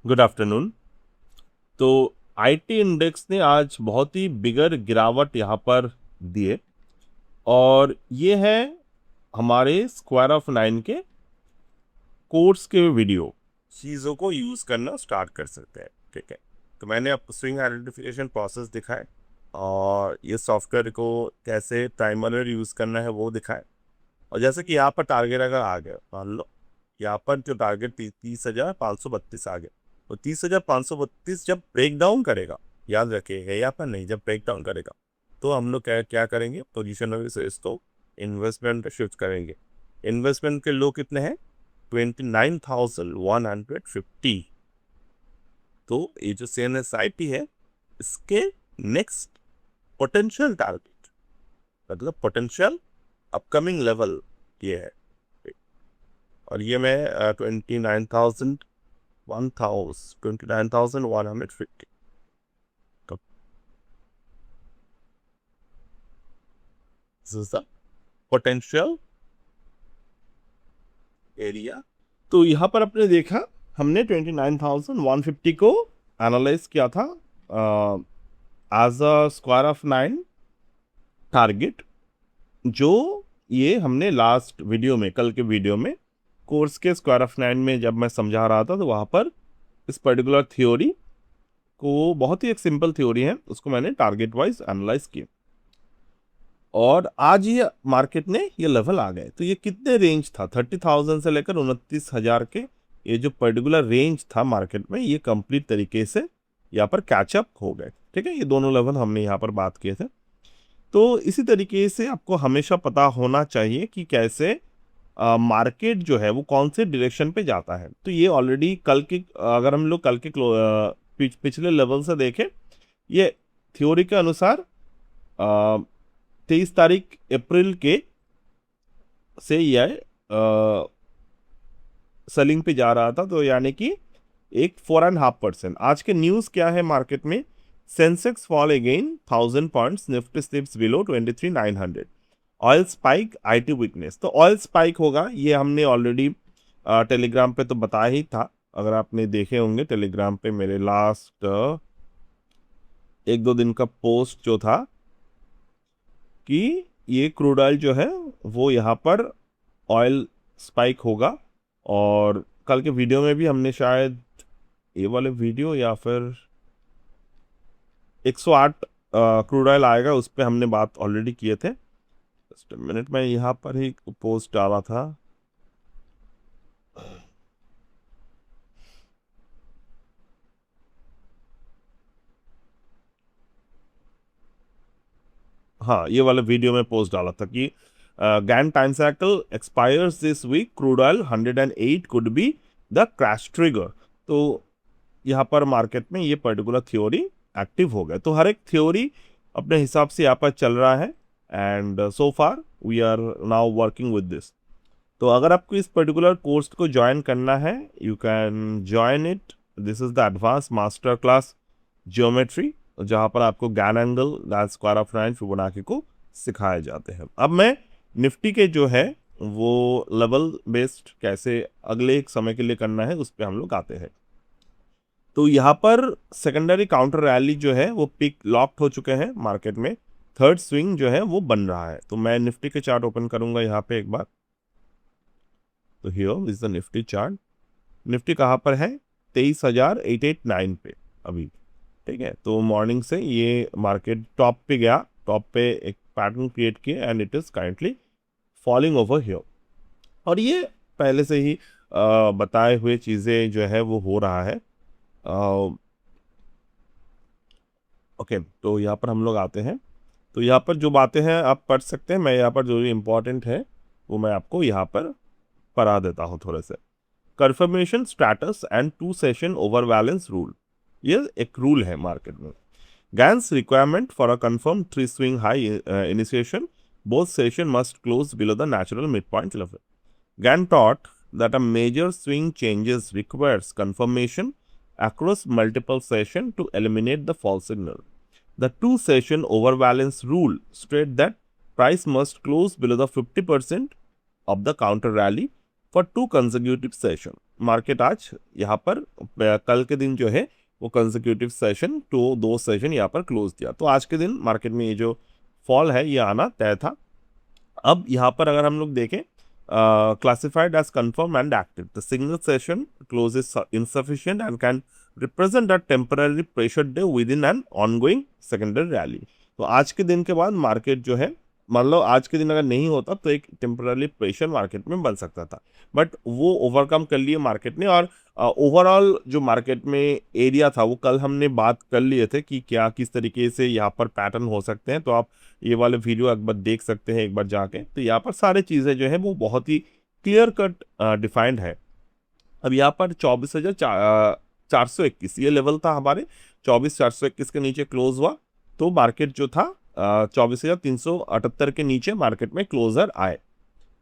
Good afternoon. तो IT index ने आज बहुत ही बिगर गिरावट यहाँ पर दिए और ये है हमारे स्क्वायर ऑफ नाइन के कोर्स के वीडियो चीज़ों को यूज़ करना स्टार्ट कर सकते हैं। ठीक है, तो मैंने आपको स्विंग आइडेंटिफिकेशन प्रोसेस दिखाए और ये सॉफ्टवेयर को कैसे टाइमर यूज़ करना है वो दिखाए। और जैसे कि यहाँ पर टारगेट अगर आ गया, मान लो यहाँ पर जो टारगेट 30,532 आ गया, तो 30,532 जब ब्रेक डाउन करेगा, याद रखिएगा यहाँ पर नहीं, जब ब्रेक डाउन करेगा तो हम लोग क्या क्या करेंगे, पोजिशन से इसको इन्वेस्टमेंट पे शिफ्ट करेंगे। इन्वेस्टमेंट के लो कितने हैं? 29,150। तो ये जो CNSIP है, इसके नेक्स्ट पोटेंशियल टारगेट, मतलब पोटेंशियल अपकमिंग लेवल ये है। और ये मैं 29,150 पोटेंशियल एरिया। तो यहाँ पर आपने देखा, हमने 29,150 को एनालाइज किया था as a square of nine target, जो ये हमने लास्ट वीडियो में, कल के वीडियो में कोर्स के स्क्वायर ऑफ नाइन में जब मैं समझा रहा था, तो वहाँ पर इस पर्टिकुलर थ्योरी को, बहुत ही एक सिंपल थ्योरी है, उसको मैंने टारगेट वाइज एनालाइज किया। और आज ये मार्केट ने ये लेवल आ गए। तो ये कितने रेंज था, 30,000 से लेकर 29,000 के, ये जो पर्टिकुलर रेंज था मार्केट में, ये कंप्लीट तरीके से यहाँ पर कैचअप हो गए। ठीक है, ये दोनों लेवल हमने यहाँ पर बात किए थे। तो इसी तरीके से आपको हमेशा पता होना चाहिए कि कैसे मार्केट जो है वो कौन से डायरेक्शन पे जाता है। तो ये ऑलरेडी कल के, अगर हम लोग कल के पिछले लेवल से देखें, ये थ्योरी के अनुसार 23 अप्रैल के से यह सेलिंग पे जा रहा था। तो यानी कि एक 4.5%। आज के न्यूज़ क्या है मार्केट में? Sensex fall again 1,000 points, Nifty slips below 23,900। Oil spike, IT weakness. तो ऑयल स्पाइक होगा, ये हमने ऑलरेडी टेलीग्राम पे तो बताया ही था। अगर आपने देखे होंगे टेलीग्राम पे मेरे लास्ट 1-2 दिन का पोस्ट जो था, कि ये क्रूड ऑयल जो है वो यहाँ पर ऑयल स्पाइक होगा। और कल के वीडियो में भी हमने शायद ये वाले वीडियो या फिर 108 क्रूड ऑयल आएगा, उस पर हमने बात ऑलरेडी किए थे। जस्ट मिनट, में यहाँ पर ही पोस्ट डाला था। हाँ, ये वाला वीडियो में पोस्ट डाला था कि Gann time cycle expires this week, crude oil 108 could be the crash trigger. तो यहाँ पर मार्केट में ये पर्टिकुलर थ्योरी एक्टिव हो गया। तो हर एक थ्योरी अपने हिसाब से यहाँ पर चल रहा है, and so far we are now working with this. तो अगर आपको इस पर्टिकुलर कोर्स को ज्वाइन करना है, you can join it. This is the advance master class geometry, जहाँ पर आपको Gann angle, that square of nine, Fibonacci को सिखाए जाते हैं। अब मैं निफ्टी के जो है वो लेवल बेस्ड कैसे अगले एक समय के लिए करना है, उस पर हम लोग आते हैं। तो यहाँ पर सेकेंडरी काउंटर रैली जो है वो पिक लॉक्ड हो चुके हैं मार्केट में। थर्ड स्विंग जो है वो बन रहा है। तो मैं निफ्टी के चार्ट ओपन करूंगा यहाँ पे एक बार। तो here is the Nifty chart. Nifty कहाँ पर है? 23,889 पे अभी। ठीक है, तो मॉर्निंग से ये मार्केट टॉप पे गया, टॉप पे एक पैटर्न क्रिएट किया, and it is kindly falling over here. और ये पहले से ही बताए हुए चीज़ें जो है वो हो रहा है। ओके, तो यहाँ पर हम लोग आते हैं। तो यहाँ पर जो बातें हैं आप पढ़ सकते हैं। मैं यहाँ पर जो भी इम्पोर्टेंट है वो मैं आपको यहाँ पर पढ़ा देता हूँ थोड़े से। Confirmation status and two session overbalance rule, ये एक रूल है मार्केट में। Gains requirement for a confirm three swing high initiation, both session must close below the natural midpoint level. Gann taught that a major swing changes requires confirmation across multiple sessions to eliminate the false signal. The two session overbalance rule states that price must close below the 50% of the counter rally for two consecutive sessions. Market आज यहाँ पर कल के दिन जो है वो consecutive session तो 2 सेशन यहाँ पर क्लोज दिया, तो आज के दिन मार्केट में ये जो फॉल है ये आना तय था। अब यहाँ पर अगर हम लोग देखें classified as confirmed and active, the single session close is insufficient and can represent a temporary pressure day within an ongoing secondary rally। तो आज के दिन के बाद मार्केट जो है, मान लो आज के दिन अगर नहीं होता तो एक टेम्पररी प्रेशर मार्केट में बन सकता था, बट वो ओवरकम कर लिए मार्केट ने। और ओवरऑल जो मार्केट में एरिया था वो कल हमने बात कर लिए थे कि क्या किस तरीके से यहाँ पर पैटर्न हो सकते हैं, तो आप ये वाले वीडियो एक बार देख सकते हैं एक बार जाके। तो यहाँ पर सारी चीज़ें जो है वो बहुत ही क्लियर कट डिफाइंड है। अब यहाँ पर 24,421 ये लेवल था हमारे, 24,421 के नीचे क्लोज हुआ तो मार्केट जो था 24,378 के नीचे मार्केट में क्लोजर आए,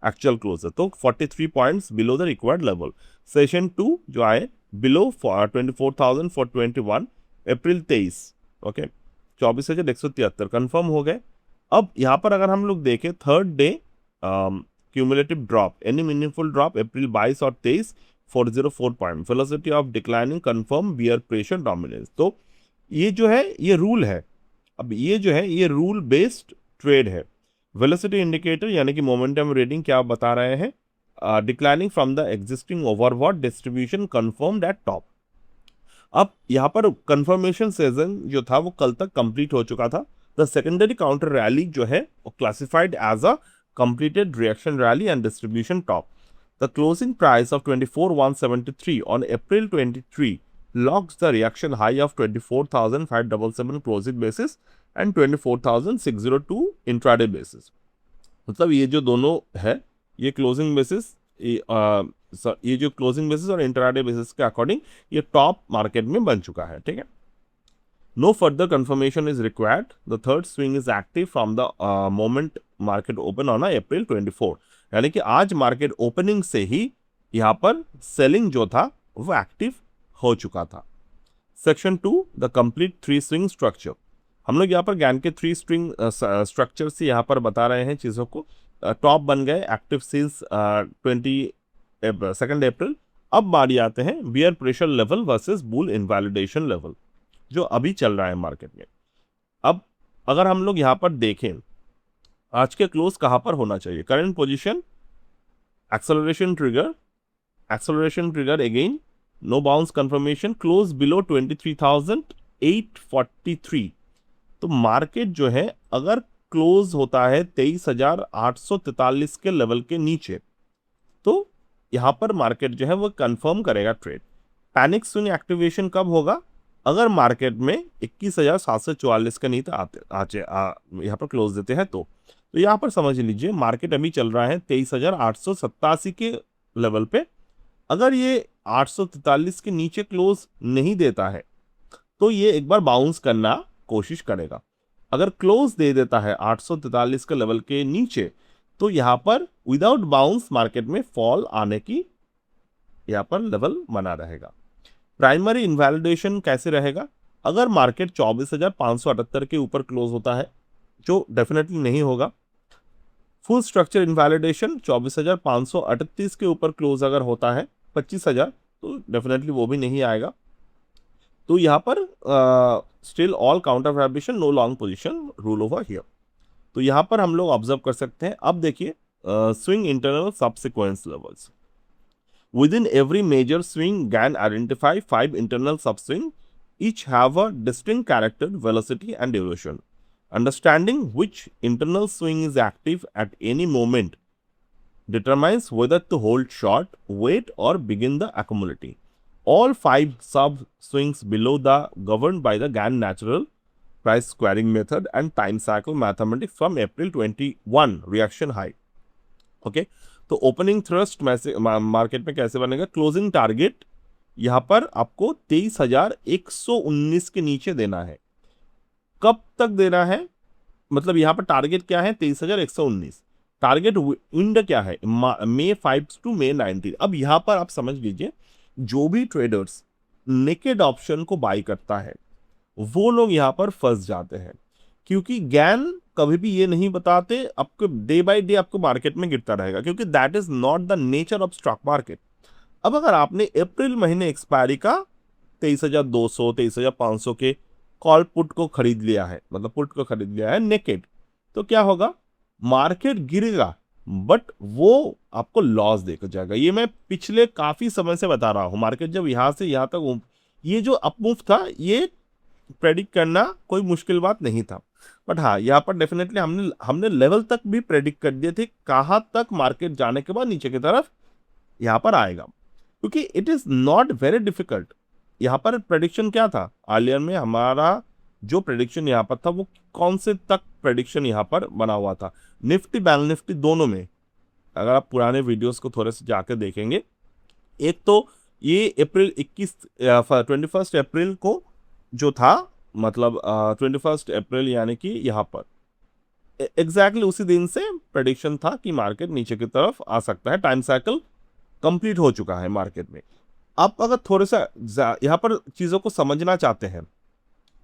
एक्चुअल क्लोजर तो 43 points below the required level. Session 2 जो आए बिलो 24,421 अप्रैल 23, ओके 24,173 कंफर्म हो गए। अब यहाँ पर अगर हम लोग देखें third day cumulative drop, any meaningful drop April 22 और 23 404 point, velocity of declining confirm bear pressure dominance. तो ये जो है ये रूल है, अब ये जो है ये रूल बेस्ड ट्रेड है। वेलोसिटी इंडिकेटर यानी कि मोमेंटम रीडिंग क्या बता रहे हैं, declining from the existing overbought distribution confirmed eight top. अब यहाँ पर कंफर्मेशन सीजन जो था वो कल तक कंप्लीट हो चुका था। द सेकेंडरी काउंटर रैली जो है वो classified as a completed reaction rally and distribution top. The closing price of 24,173 on April 23 logs the reaction high of 24,577 closing basis and 24,602 intraday basis। मतलब ये जो दोनों है ये क्लोजिंग बेसिस, ये जो क्लोजिंग बेसिस और इंट्राडे बेसिस के अकॉर्डिंग ये टॉप मार्केट में बन चुका है, ठीक है। No further confirmation is required, the third swing is active from the moment market open on April 24, यानी कि आज मार्केट ओपनिंग से ही यहाँ पर सेलिंग जो था वो एक्टिव हो चुका था। Section 2 the complete 3 swing structure, हम लोग यहाँ पर गैन के 3 स्विंग स्ट्रक्चर से यहाँ पर बता रहे हैं चीज़ों को। टॉप बन गए एक्टिव सिंस 22 अप्रैल। अब बारी आते हैं bear pressure level versus bull invalidation level जो अभी चल रहा है मार्केट में। अब अगर हम लोग यहाँ पर देखें आज के क्लोज कहाँ पर होना चाहिए, current position acceleration trigger again no bounce confirmation, close below 23,843। तो मार्केट जो है अगर क्लोज होता है 23,843 के लेवल के नीचे तो यहां पर मार्केट जो है वो कंफर्म करेगा ट्रेड। पैनिक स्विंग एक्टिवेशन कब होगा, अगर मार्केट में 21,744 का नीचे यहां पर क्लोज देते हैं तो यहां पर समझ लीजिए मार्केट अभी चल रहा है 23,887 के लेवल पे। अगर ये 843 के नीचे क्लोज नहीं देता है तो ये एक बार बाउंस करना कोशिश करेगा। अगर क्लोज दे देता है 843 के लेवल के नीचे तो यहाँ पर विदाउट बाउंस मार्केट में फॉल आने की यहाँ पर लेवल बना रहेगा। प्राइमरी इनवैलिडेशन कैसे रहेगा, अगर मार्केट 24,578 के ऊपर क्लोज होता है जो डेफिनेटली नहीं होगा। फुल स्ट्रक्चर इनवैलिडेशन 24,538 के ऊपर क्लोज अगर होता है 25,000 तो डेफिनेटली वो भी नहीं आएगा। तो यहाँ पर still all counter vibration no long position rule over here. तो यहाँ पर हम लोग ऑब्जर्व कर सकते हैं। अब देखिए swing internal subsequence levels, within every major swing gain identify 5 internal subswing, each have a distinct character, velocity and duration. Understanding which internal swing is active at any moment determines whether to hold short, wait or begin the accumulating. All 5 sub-swings below the governed by the Gann natural price squaring method and time cycle mathematics from April 21 reaction high. Okay, तो opening thrust market में कैसे बनेगा, closing target यहाँ पर आपको 23,119 के नीचे देना है। कब तक देना है, मतलब यहाँ पर टारगेट क्या है 23,119, टारगेट विंडो क्या है May 5 to May 19। अब यहाँ पर आप समझ लीजिए जो भी ट्रेडर्स नेकेड ऑप्शन को बाई करता है वो लोग यहाँ पर फंस जाते हैं, क्योंकि गैन कभी भी ये नहीं बताते आपको डे बाय डे आपको मार्केट में गिरता रहेगा, क्योंकि that is not the nature of stock market. अब अगर आपने अप्रैल महीने एक्सपायरी का 23,200 23,500 के कॉल पुट को खरीद लिया है, मतलब पुट को खरीद लिया है नेकेड, तो क्या होगा, मार्केट गिरेगा बट वो आपको लॉस देकर जाएगा। ये मैं पिछले काफी समय से बता रहा हूं, मार्केट जब यहां से यहां तक ये जो अपमूव था ये प्रेडिक्ट करना कोई मुश्किल बात नहीं था। बट हाँ, यहाँ पर डेफिनेटली हमने लेवल तक भी प्रेडिक्ट कर दिए थे कहाँ तक मार्केट जाने के बाद नीचे की तरफ यहाँ पर आएगा, क्योंकि it is not very difficult. यहाँ पर प्रेडिक्शन क्या था, अर्लियर में हमारा जो प्रेडिक्शन यहाँ पर था वो कौन से तक प्रेडिक्शन यहाँ पर बना हुआ था, निफ्टी बैंक निफ्टी दोनों में। अगर आप पुराने वीडियोस को थोड़े से जाकर देखेंगे, एक तो ये अप्रैल 21 अप्रैल को जो था, मतलब 21 अप्रैल यानी कि यहाँ पर एग्जैक्टली उसी दिन से प्रेडिक्शन था कि मार्केट नीचे की तरफ आ सकता है, टाइम साइकिल कंप्लीट हो चुका है मार्केट में। आप अगर थोड़ा सा यहाँ पर चीज़ों को समझना चाहते हैं,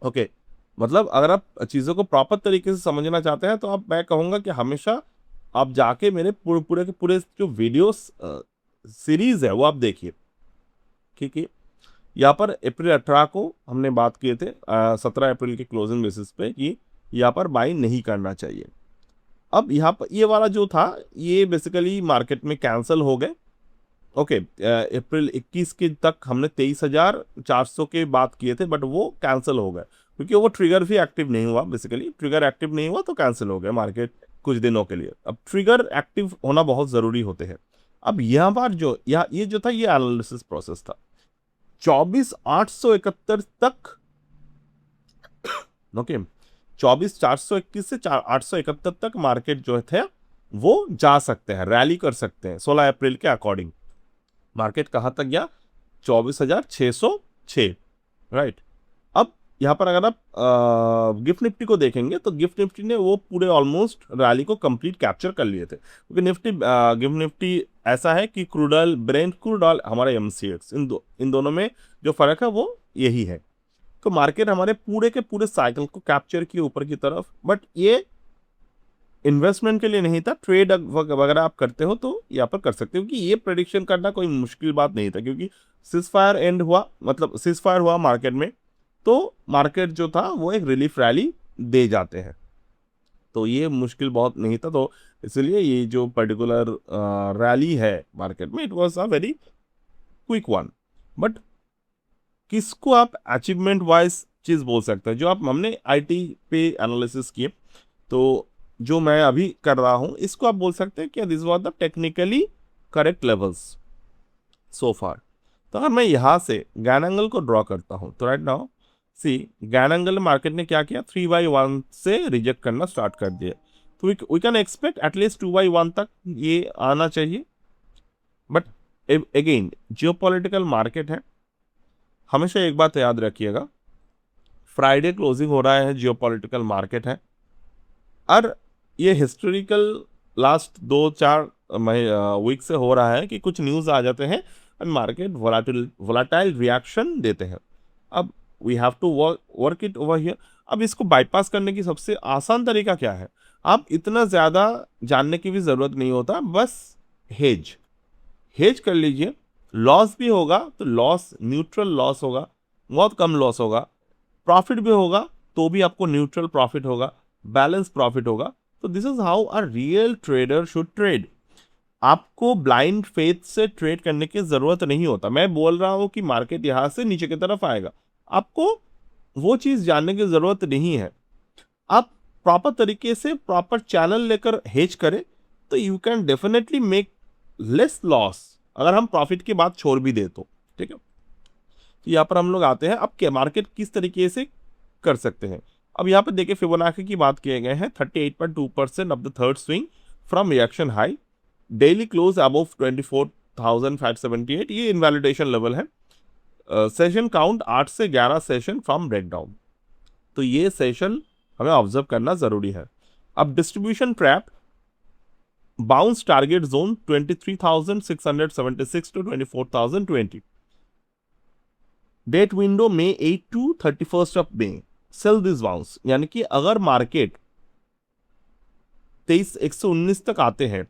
ओके, मतलब अगर आप चीज़ों को प्रॉपर तरीके से समझना चाहते हैं तो आप, मैं कहूँगा कि हमेशा आप जाके मेरे पूरे के पूरे जो वीडियोस सीरीज है वो आप देखिए, ठीक है। यहाँ पर अप्रैल 18 को हमने बात किए थे 17 अप्रैल के क्लोजिंग बेसिस पे कि यहाँ पर बाई नहीं करना चाहिए। अब यहाँ पर ये वाला जो था ये बेसिकली मार्केट में कैंसिल हो गए, ओके। अप्रैल 21 के तक हमने 23,400 के बात किए थे बट वो कैंसिल हो गए क्योंकि वो ट्रिगर भी एक्टिव नहीं हुआ, बेसिकली ट्रिगर एक्टिव नहीं हुआ तो कैंसिल हो गया मार्केट कुछ दिनों के लिए। अब ट्रिगर एक्टिव होना बहुत ज़रूरी होते हैं। अब यहाँ पर जो ये जो था ये एनालिसिस प्रोसेस था 24,871 तक, ओके, 24,421 से 871 तक मार्केट जो थे वो जा सकते हैं, रैली कर सकते हैं। 16 अप्रैल के अकॉर्डिंग मार्केट कहाँ तक गया, 24,606, राइट। अब यहाँ पर अगर आप गिफ्ट निफ्टी को देखेंगे तो गिफ्ट निफ्टी ने वो पूरे ऑलमोस्ट रैली को कंप्लीट कैप्चर कर लिए थे, क्योंकि गिफ्ट निफ्टी ऐसा है कि crude oil, Brent crude oil, हमारा MCX, इन दोनों में जो फर्क है वो यही है। तो मार्केट हमारे पूरे के पूरे साइकिल को कैप्चर किए ऊपर की तरफ, बट ये इन्वेस्टमेंट के लिए नहीं था, ट्रेड वगैरह आप करते हो तो यहाँ पर कर सकते हो, क्योंकि ये प्रेडिक्शन करना कोई मुश्किल बात नहीं था, क्योंकि सीजफायर एंड हुआ, मतलब सीजफायर हुआ मार्केट में तो मार्केट जो था वो एक रिलीफ रैली दे जाते हैं, तो ये मुश्किल बहुत नहीं था। तो इसलिए ये जो पर्टिकुलर रैली है मार्केट में, it was a very quick one. But किसको आप अचीवमेंट वाइज चीज़ बोल सकते हैं, जो आप हमने IT पे एनालिसिस किए, तो जो मैं अभी कर रहा हूँ इसको आप बोल सकते हैं कि this was the technically correct levels so far. तो अगर मैं यहाँ से गैन एंगल को ड्रॉ करता हूँ तो right now see Gann angle market ने क्या किया, 3/1 से रिजेक्ट करना स्टार्ट कर दिया, तो वी कैन एक्सपेक्ट एटलीस्ट 2/1 तक ये आना चाहिए। बट अगेन जियोपॉलिटिकल मार्केट है, हमेशा एक बात याद रखिएगा, फ्राइडे क्लोजिंग हो रहा है, जियोपॉलिटिकल मार्केट है, और ये हिस्टोरिकल लास्ट 2-4 वीक से हो रहा है कि कुछ न्यूज़ आ जाते हैं और मार्केट वोलाटाइल रिएक्शन देते हैं। अब we have to work it over here. अब इसको बाईपास करने की सबसे आसान तरीका क्या है, आप इतना ज़्यादा जानने की भी ज़रूरत नहीं होता, बस हेज कर लीजिए, लॉस भी होगा तो लॉस न्यूट्रल लॉस होगा, बहुत कम लॉस होगा, प्रॉफिट भी होगा तो भी आपको न्यूट्रल प्रॉफिट होगा, बैलेंस प्रॉफिट होगा। तो this is how a real trader should trade. आपको ब्लाइंड फेथ से ट्रेड करने की जरूरत नहीं होता। मैं बोल रहा हूं कि मार्केट यहां से नीचे की तरफ आएगा, आपको वो चीज जानने की जरूरत नहीं है। आप प्रॉपर तरीके से प्रॉपर चैनल लेकर हेज करें तो you can definitely make less loss, अगर हम प्रॉफिट की बात छोड़ भी दे तो, ठीक है। तो यहाँ पर हम लोग आते हैं अब क्या मार्केट किस तरीके से कर सकते हैं। अब यहाँ पे देखिए फिबोनाची की बात किए गए हैं 38.2% of the third swing from reaction high, daily close above 24,578, ये इनवैलिडेशन लेवल है। सेशन काउंट 8 से 11 सेशन फ्रॉम ब्रेकडाउन, तो ये सेशन हमें ऑब्जर्व करना जरूरी है। अब distribution trap, bounce target zone 23,676 to 24,020, date window May 8 to 31st of May, sell this bounce, यानी कि अगर मार्केट 23,119 तक आते हैं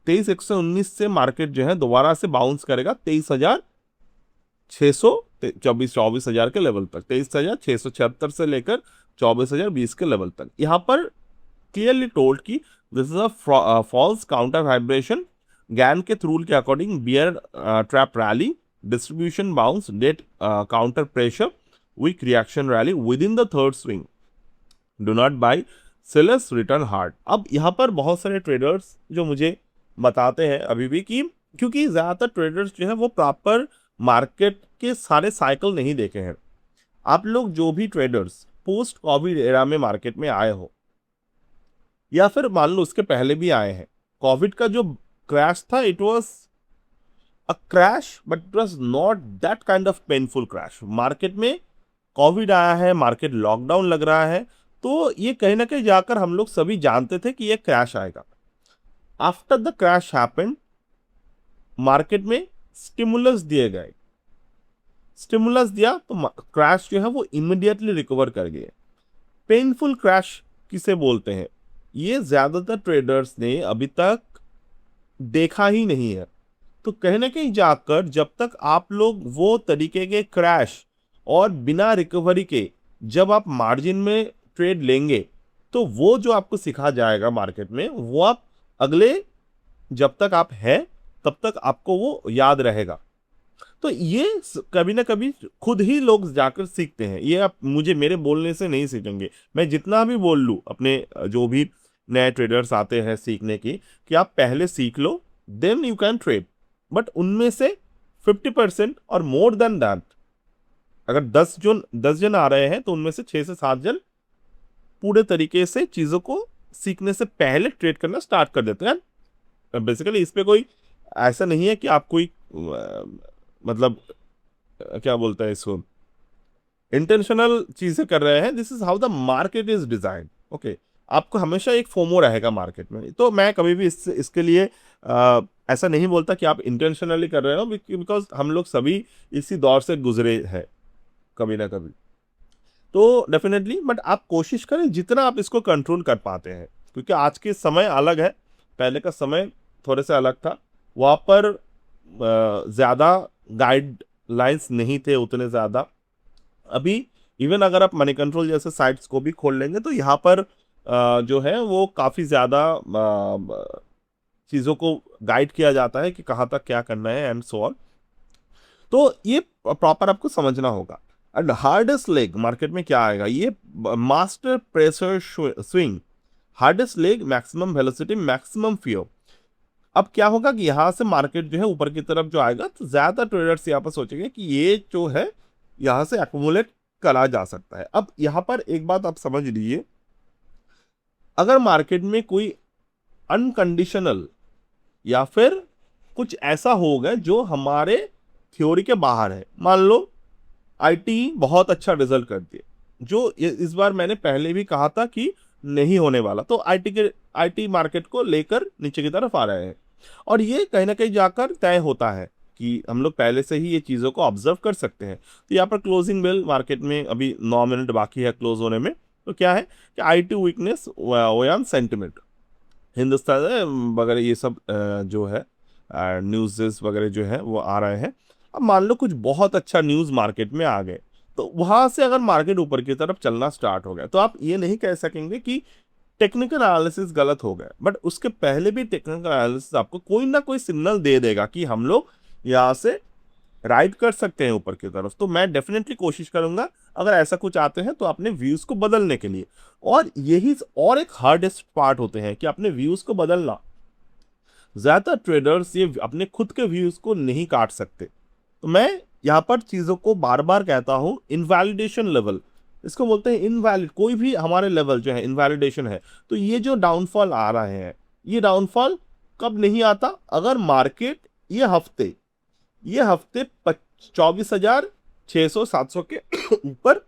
23,119 से मार्केट जो है दोबारा से बाउंस करेगा 23,600 24,000 के लेवल तक, 23,676 से लेकर 24,020 के लेवल तक। यहाँ पर क्लियरली टोल्ड कि this is a false counter vibration. Gain के रूल के according bear trap rally, distribution bounce, date counter pressure, weak reaction rally within the third swing, do not buy, sellers return hard. अब यहाँ पर बहुत सारे traders जो मुझे बताते हैं अभी भी कि क्योंकि ज़्यादातर ट्रेडर्स जो है वो प्रॉपर मार्केट के सारे साइकिल नहीं देखे हैं। आप लोग जो भी ट्रेडर्स पोस्ट कोविड एरा में मार्केट में आए हो या फिर मान लो उसके पहले भी आए हैं, कोविड का जो क्रैश था it was a crash but it was not that kind of painful crash. Market में कोविड आया है, मार्केट लॉकडाउन लग रहा है, तो ये कहीं ना कहीं जाकर हम लोग सभी जानते थे कि ये क्रैश आएगा। After the crash happened, market में स्टिमुलस दिए गए, स्टिमुलस दिया तो क्रैश जो है वो इमीडिएटली रिकवर कर गए। पेनफुल क्रैश किसे बोलते हैं, ये ज्यादातर ट्रेडर्स ने अभी तक देखा ही नहीं है। तो कहीं ना कहीं जाकर जब तक आप लोग वो तरीके के क्रैश और बिना रिकवरी के जब आप मार्जिन में ट्रेड लेंगे तो वो जो आपको सिखा जाएगा मार्केट में वो आप अगले जब तक आप हैं तब तक आपको वो याद रहेगा। तो ये कभी ना कभी खुद ही लोग जाकर सीखते हैं, ये आप मुझे मेरे बोलने से नहीं सीखेंगे। मैं जितना भी बोल लूँ अपने जो भी नए ट्रेडर्स आते हैं सीखने की कि आप पहले सीख लो then you can trade, but उनमें से 50% और मोर देन दैट, अगर 10 जन आ रहे हैं तो उनमें से 6 से 7 जन पूरे तरीके से चीज़ों को सीखने से पहले ट्रेड करना स्टार्ट कर देते हैं। बेसिकली इस पे कोई ऐसा नहीं है कि आप कोई मतलब क्या बोलता है इसको, इंटेंशनल चीजें कर रहे हैं। This is how the market is design. Okay, आपको हमेशा एक फोमो रहेगा मार्केट में। तो मैं कभी भी इसके लिए ऐसा नहीं बोलता कि आप इंटेंशनली कर रहे हो, बिकॉज हम लोग सभी इसी दौर से गुजरे हैं कभी ना कभी। तो डेफिनेटली बट आप कोशिश करें जितना आप इसको कंट्रोल कर पाते हैं, क्योंकि आज के समय अलग है, पहले का समय थोड़े से अलग था। वहाँ पर ज़्यादा गाइडलाइंस नहीं थे उतने ज़्यादा। अभी इवन अगर आप मनी कंट्रोल जैसे साइट्स को भी खोल लेंगे तो यहाँ पर जो है वो काफ़ी ज़्यादा चीज़ों को गाइड किया जाता है कि कहाँ तक क्या करना है एंड सो ऑन। तो ये प्रॉपर आपको समझना होगा। एंड हार्डेस्ट लेग मार्केट में क्या आएगा, ये master pressure swing, hardest leg, maximum velocity, maximum fear. अब क्या होगा कि यहाँ से मार्केट जो है ऊपर की तरफ जो आएगा तो ज़्यादा ट्रेडर्स यहाँ पर सोचेंगे कि ये जो है यहाँ से एक्यूमुलेट करा जा सकता है। अब यहाँ पर एक बात आप समझ लीजिए, अगर मार्केट में कोई अनकंडीशनल या फिर कुछ ऐसा होगा जो हमारे थ्योरी के बाहर है, मान लो आईटी बहुत अच्छा रिजल्ट कर दिए, जो इस बार मैंने पहले भी कहा था कि नहीं होने वाला, तो आईटी मार्केट को लेकर नीचे की तरफ आ रहे हैं। और ये कहीं ना कहीं जाकर तय होता है कि हम लोग पहले से ही ये चीज़ों को ऑब्जर्व कर सकते हैं। तो यहाँ पर क्लोजिंग बेल मार्केट में अभी 9 मिनट बाकी है क्लोज होने में। तो क्या है कि IT weakness, Oyan sentiment, Hindustan वगैरह ये सब जो है न्यूज़ वगैरह जो है वो आ रहे हैं। अब मान लो कुछ बहुत अच्छा न्यूज़ मार्केट में आ गए, तो वहाँ से अगर मार्केट ऊपर की तरफ चलना स्टार्ट हो गया तो आप ये नहीं कह सकेंगे कि टेक्निकल एनालिसिस गलत हो गया, बट उसके पहले भी टेक्निकल एनालिसिस आपको कोई ना कोई सिग्नल दे देगा कि हम लोग यहाँ से राइड कर सकते हैं ऊपर की तरफ। तो मैं डेफिनेटली कोशिश करूंगा अगर ऐसा कुछ आते हैं तो अपने व्यूज को बदलने के लिए। और यही और एक हार्डेस्ट पार्ट होते हैं कि अपने व्यूज को बदलना। ज्यादातर ट्रेडर्स ये अपने खुद के व्यूज को नहीं काट सकते। तो मैं यहाँ पर चीजों को बार बार कहता हूँ, इनवैलिडेशन लेवल इसको बोलते हैं। इनवैलिड कोई भी हमारे लेवल जो है इनवैलिडेशन है। तो ये जो डाउनफॉल आ रहे हैं, ये डाउनफॉल कब नहीं आता, अगर मार्केट ये हफ्ते 24,600-700 के ऊपर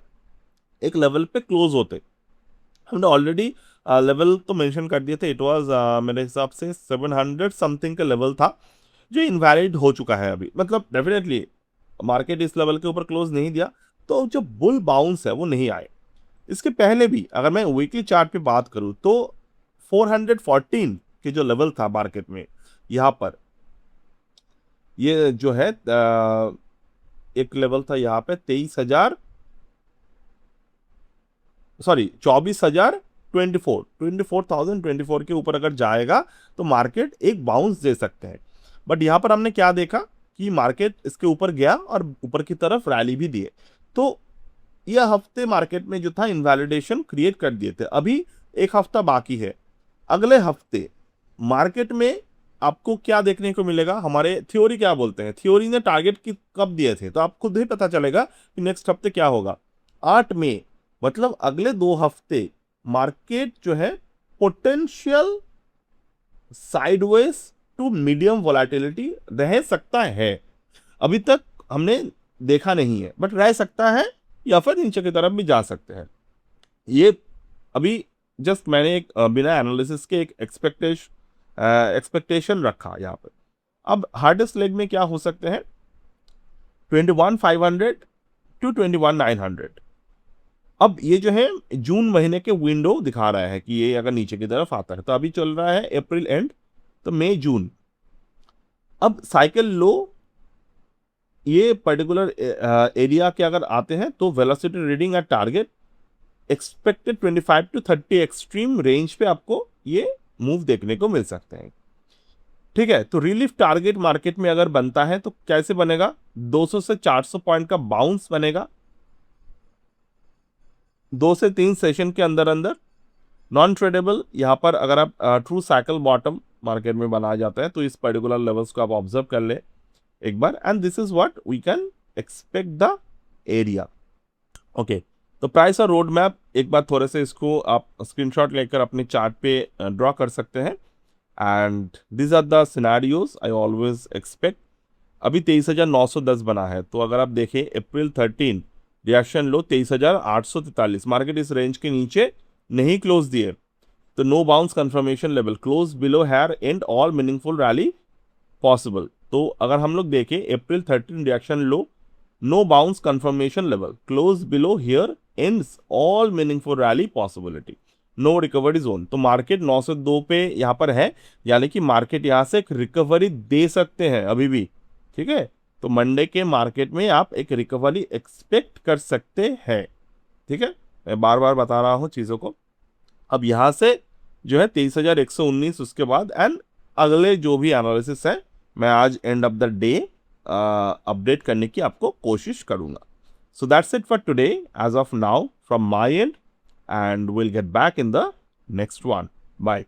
एक लेवल पे क्लोज होते। हमने ऑलरेडी लेवल तो मेंशन कर दिए थे, इट वाज मेरे हिसाब से 700 समथिंग का लेवल था जो इनवैलिड हो चुका है अभी। मतलब डेफिनेटली मार्केट इस लेवल के ऊपर क्लोज नहीं दिया तो जो बुल बाउंस है वो नहीं आए। इसके पहले भी अगर मैं वीकली चार्ट पे बात करूं तो 414 के जो लेवल था मार्केट में, यहाँ पर ये जो है एक लेवल था यहाँ पे 24,024 के ऊपर अगर जाएगा तो मार्केट एक बाउंस दे सकते हैं। बट यहाँ पर हमने क्या देखा कि मार्केट इसके ऊपर गया और ऊपर की तरफ रैली भी दिए, तो यह हफ्ते मार्केट में जो था इनवैलिडेशन क्रिएट कर दिए थे। अभी एक हफ्ता बाकी है, अगले हफ्ते मार्केट में आपको क्या देखने को मिलेगा, हमारे थ्योरी क्या बोलते हैं, थ्योरी ने टारगेट कब दिए थे, तो आपको खुद ही पता चलेगा कि नेक्स्ट हफ्ते क्या होगा। 8 मई मतलब अगले 2 हफ्ते मार्केट जो है potential sideways to medium volatility रह सकता है। अभी तक हमने देखा नहीं है, बट रह सकता है या फिर नीचे की तरफ भी जा सकते हैं। ये अभी जस्ट मैंने एक बिना एनालिसिस के एक एक्सपेक्टेशन रखा यहाँ पे। अब हार्डेस्ट लेग में क्या हो सकते हैं, 21,500 टू 21,900। अब ये जो है जून महीने के विंडो दिखा रहा है कि ये अगर नीचे की तरफ आता है, तो अभी चल रहा है अप्रैल एंड, तो मई जून। अब साइकिल लो ये पर्टिकुलर एरिया के अगर आते हैं तो velocity reading at target expected 25 to 30 extreme range पे आपको ये मूव देखने को मिल सकते हैं। ठीक है, तो रिलीफ टारगेट मार्केट में अगर बनता है तो कैसे बनेगा, 200 से 400 पॉइंट का बाउंस बनेगा 2 से 3 सेशन के अंदर अंदर। नॉन ट्रेडेबल यहाँ पर अगर आप ट्रू साइकिल बॉटम मार्केट में बनाया जाता है तो इस पर्टिकुलर लेवल्स को आप ऑब्जर्व कर ले एक बार, and this is what we can expect the area. Okay, तो प्राइस और रोड मैप एक बार थोड़े से इसको आप स्क्रीनशॉट लेकर अपने चार्ट पे ड्रॉ कर सकते हैं, and this are the scenarios I always expect. अभी 23,910 बना है, तो अगर आप देखें अप्रैल 13 रिएक्शन लो 23,843, मार्केट इस रेंज के नीचे नहीं क्लोज दिए, तो no bounce confirmation level close below here and all meaningful rally possible. तो अगर हम लोग देखें April 13 reaction low, no bounce confirmation level close below here ends all meaningful rally possibility, no recovery zone. तो market 902 पे यहाँ पर है, यानी कि मार्केट यहाँ से एक रिकवरी दे सकते हैं अभी भी। ठीक है, तो मंडे के मार्केट में आप एक रिकवरी एक्सपेक्ट कर सकते हैं। ठीक है, मैं बार बार बता रहा हूँ चीज़ों को। अब यहाँ से जो है 23,119 उसके बाद, एंड अगले जो भी एनालिसिस है मैं आज end of the day update करने की आपको कोशिश करूँगा। So that's it for today as of now from my end, and we'll get back in the next one. Bye.